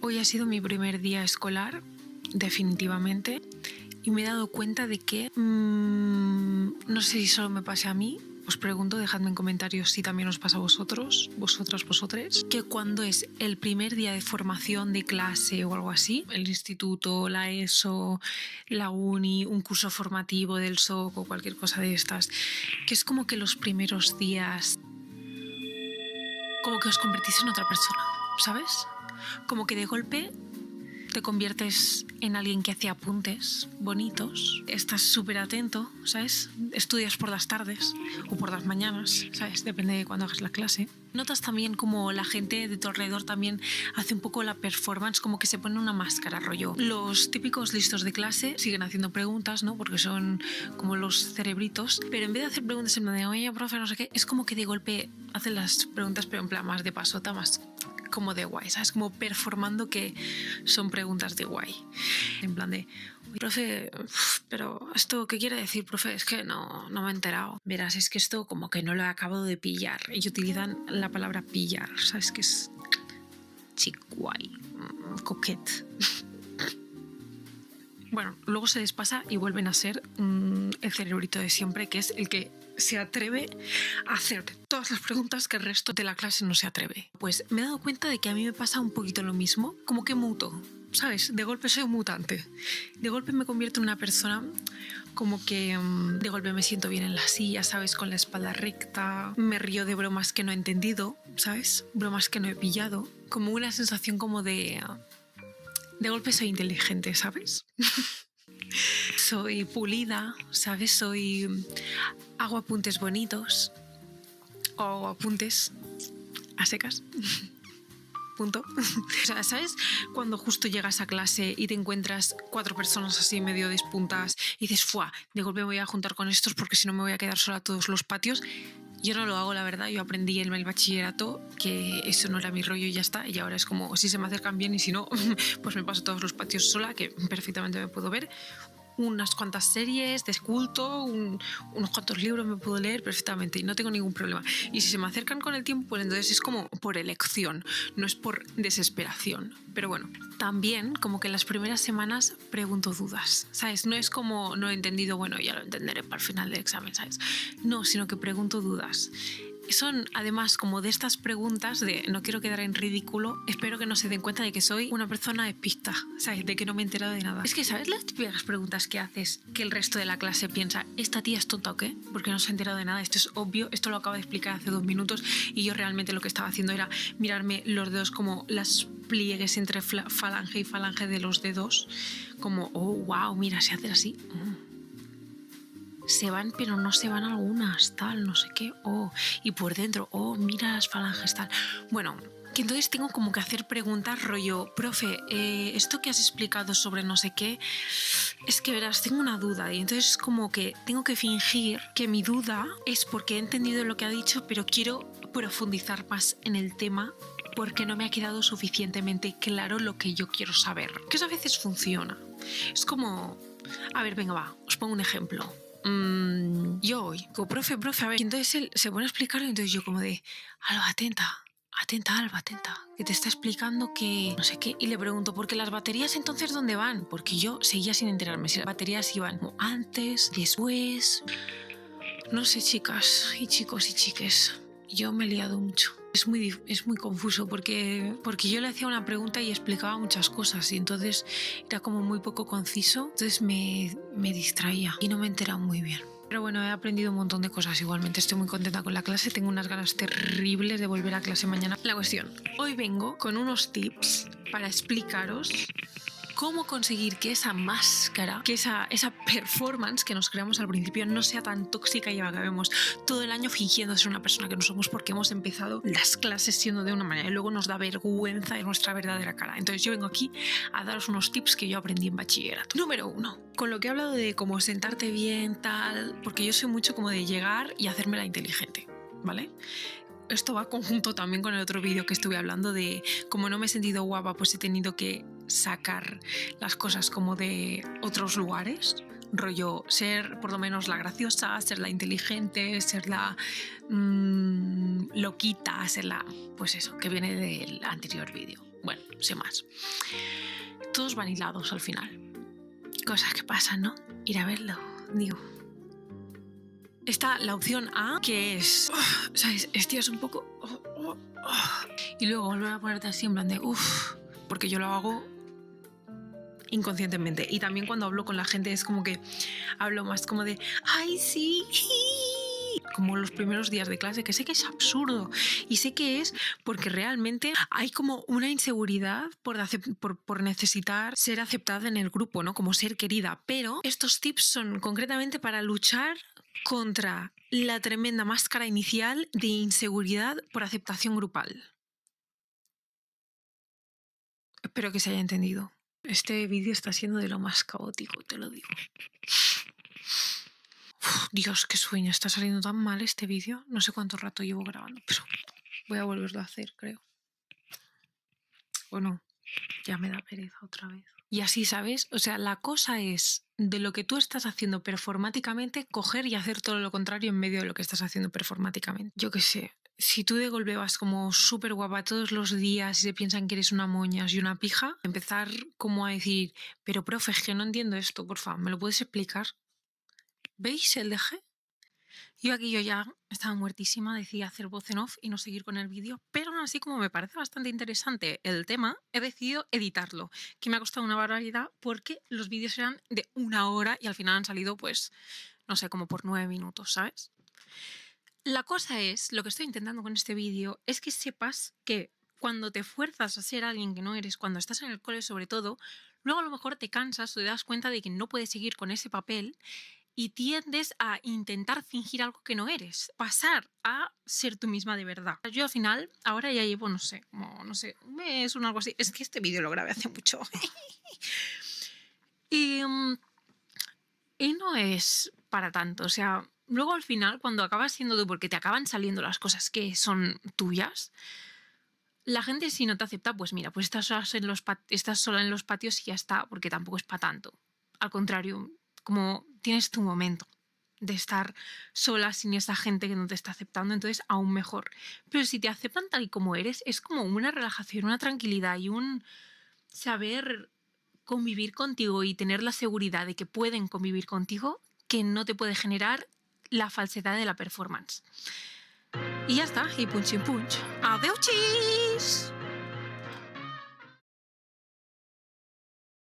Hoy ha sido mi primer día escolar, definitivamente, y me he dado cuenta de que, no sé si solo me pase a mí, os pregunto, dejadme en comentarios si también os pasa a vosotros, vosotras, vosotres, que cuando es el primer día de formación de clase o algo así, el instituto, la ESO, la uni, un curso formativo del SOC o cualquier cosa de estas, que es como que los primeros días, como que os convertís en otra persona, ¿sabes? Como que de golpe te conviertes en alguien que hace apuntes bonitos, estás súper atento, ¿sabes? Estudias por las tardes o por las mañanas, ¿sabes? Depende de cuándo hagas la clase. Notas también como la gente de tu alrededor también hace un poco la performance, como que se pone una máscara, rollo. Los típicos listos de clase siguen haciendo preguntas, ¿no? Porque son como los cerebritos, pero en vez de hacer preguntas en plan de, oye, profe, no sé qué, es como que de golpe hacen las preguntas, pero en plan más de pasota, más como de guay, ¿sabes? Como performando que son preguntas de guay. En plan de, profe, pero ¿esto qué quiere decir, profe? Es que no me he enterado. Verás, es que esto como que no lo he acabado de pillar. Y utilizan la palabra pillar, ¿sabes? Que es chic guay, coquette. Bueno, luego se les pasa y vuelven a ser el cerebrito de siempre, que es el que se atreve a hacer todas las preguntas que el resto de la clase no se atreve. Pues me he dado cuenta de que a mí me pasa un poquito lo mismo, como que muto, ¿sabes? De golpe soy un mutante. De golpe me convierto en una persona como que de golpe me siento bien en la silla, ¿sabes? Con la espalda recta, me río de bromas que no he entendido, ¿sabes? Bromas que no he pillado. Como una sensación como de golpe soy inteligente, ¿sabes? Soy pulida, ¿sabes? Hago apuntes bonitos o hago apuntes a secas. Punto. O sea, ¿sabes? Cuando justo llegas a clase y te encuentras 4 personas así medio despuntadas y dices, ¡fua! De golpe me voy a juntar con estos porque si no me voy a quedar sola a todos los patios. Yo no lo hago, la verdad. Yo aprendí en el bachillerato que eso no era mi rollo y ya está. Y ahora es como, si se me acercan bien y si no, pues me paso todos los patios sola, que perfectamente me puedo ver. Unas cuantas series de culto, unos cuantos libros me puedo leer perfectamente y no tengo ningún problema. Y si se me acercan con el tiempo, pues entonces es como por elección, no es por desesperación. Pero bueno, también como que en las primeras semanas pregunto dudas, ¿sabes? No es como no he entendido, bueno, ya lo entenderé para el final del examen, ¿sabes? No, sino que pregunto dudas. Son además como de estas preguntas de no quiero quedar en ridículo, espero que no se den cuenta de que soy una persona despista, ¿sabes? De que no me he enterado de nada. Es que, ¿sabes las típicas preguntas que haces que el resto de la clase piensa, ¿esta tía es tonta o qué? Porque no se ha enterado de nada, esto es obvio, esto lo acabo de explicar hace 2 minutos y yo realmente lo que estaba haciendo era mirarme los dedos como las pliegues entre falange y falange de los dedos, como, oh, wow, mira, se hace así. Se van, pero no se van algunas, tal, no sé qué, y por dentro, mira las falanges, tal. Bueno, que entonces tengo como que hacer preguntas rollo, profe, esto que has explicado sobre no sé qué, es que verás, tengo una duda, y entonces es como que tengo que fingir que mi duda es porque he entendido lo que ha dicho, pero quiero profundizar más en el tema porque no me ha quedado suficientemente claro lo que yo quiero saber. Que eso a veces funciona. Es como, a ver, venga, va, os pongo un ejemplo. Yo hoy, como profe, a ver, y entonces él se pone a explicarlo y entonces yo como de, Alba, atenta, Alba, atenta, que te está explicando que no sé qué, y le pregunto, ¿por qué las baterías entonces dónde van? Porque yo seguía sin enterarme si las baterías iban antes, después, no sé, chicas y chicos y chiques, yo me he liado mucho. Es muy confuso porque yo le hacía una pregunta y explicaba muchas cosas y entonces era como muy poco conciso, entonces me distraía y no me he enterado muy bien. Pero bueno, he aprendido un montón de cosas igualmente, estoy muy contenta con la clase, tengo unas ganas terribles de volver a clase mañana. La cuestión, hoy vengo con unos tips para explicaros cómo conseguir que esa máscara, que esa performance que nos creamos al principio no sea tan tóxica y acabemos todo el año fingiendo ser una persona que no somos porque hemos empezado las clases siendo de una manera y luego nos da vergüenza de nuestra verdadera cara. Entonces yo vengo aquí a daros unos tips que yo aprendí en bachillerato. Número 1. Con lo que he hablado de cómo sentarte bien, tal, porque yo soy mucho como de llegar y hacerme la inteligente, ¿vale? Esto va conjunto también con el otro vídeo que estuve hablando de cómo no me he sentido guapa, pues he tenido que sacar las cosas como de otros lugares, rollo ser por lo menos la graciosa, ser la inteligente, ser la loquita, ser la, pues eso, que viene del anterior vídeo. Bueno, sin más. Todos van hilados al final. Cosas que pasan, ¿no? Ir a verlo, digo. Está la opción A, que es, ¿sabes? Estiras un poco y luego volver a ponerte así en plan de porque yo lo hago inconscientemente. Y también cuando hablo con la gente es como que hablo más como de ¡ay, sí! Como los primeros días de clase, que sé que es absurdo y sé que es porque realmente hay como una inseguridad por necesitar ser aceptada en el grupo, ¿no? Como ser querida. Pero estos tips son concretamente para luchar contra la tremenda máscara inicial de inseguridad por aceptación grupal. Espero que se haya entendido. Este vídeo está siendo de lo más caótico, te lo digo. Dios, qué sueño, está saliendo tan mal este vídeo. No sé cuánto rato llevo grabando, pero voy a volverlo a hacer, creo. O no, ya me da pereza otra vez. Y así, ¿sabes? O sea, la cosa es de lo que tú estás haciendo performáticamente, coger y hacer todo lo contrario en medio de lo que estás haciendo performáticamente. Yo qué sé, si tú de golpe vas como súper guapa todos los días y se piensan que eres una moñas y una pija, empezar como a decir, pero profe, es que no entiendo esto, porfa, ¿me lo puedes explicar? ¿Veis el deje? Yo ya estaba muertísima, decidí hacer voz en off y no seguir con el vídeo, pero aún así, como me parece bastante interesante el tema, he decidido editarlo, que me ha costado una barbaridad porque los vídeos eran de 1 hora y al final han salido, pues, no sé, como por 9 minutos, ¿sabes? La cosa es, lo que estoy intentando con este vídeo es que sepas que cuando te fuerzas a ser alguien que no eres, cuando estás en el cole sobre todo, luego a lo mejor te cansas o te das cuenta de que no puedes seguir con ese papel y tiendes a intentar fingir algo que no eres, pasar a ser tú misma de verdad. Yo al final, ahora ya llevo, no sé, un mes o algo así. Es que este vídeo lo grabé hace mucho. y no es para tanto, o sea, luego al final, cuando acabas siendo tú, porque te acaban saliendo las cosas que son tuyas, la gente si no te acepta, pues mira, pues estás sola en los patios y ya está, porque tampoco es para tanto. Al contrario, como tienes tu momento de estar sola sin esa gente que no te está aceptando, entonces aún mejor. Pero si te aceptan tal y como eres, es como una relajación, una tranquilidad y un saber convivir contigo y tener la seguridad de que pueden convivir contigo que no te puede generar la falsedad de la performance. Y ya está, y punch. ¡Adeu, chis!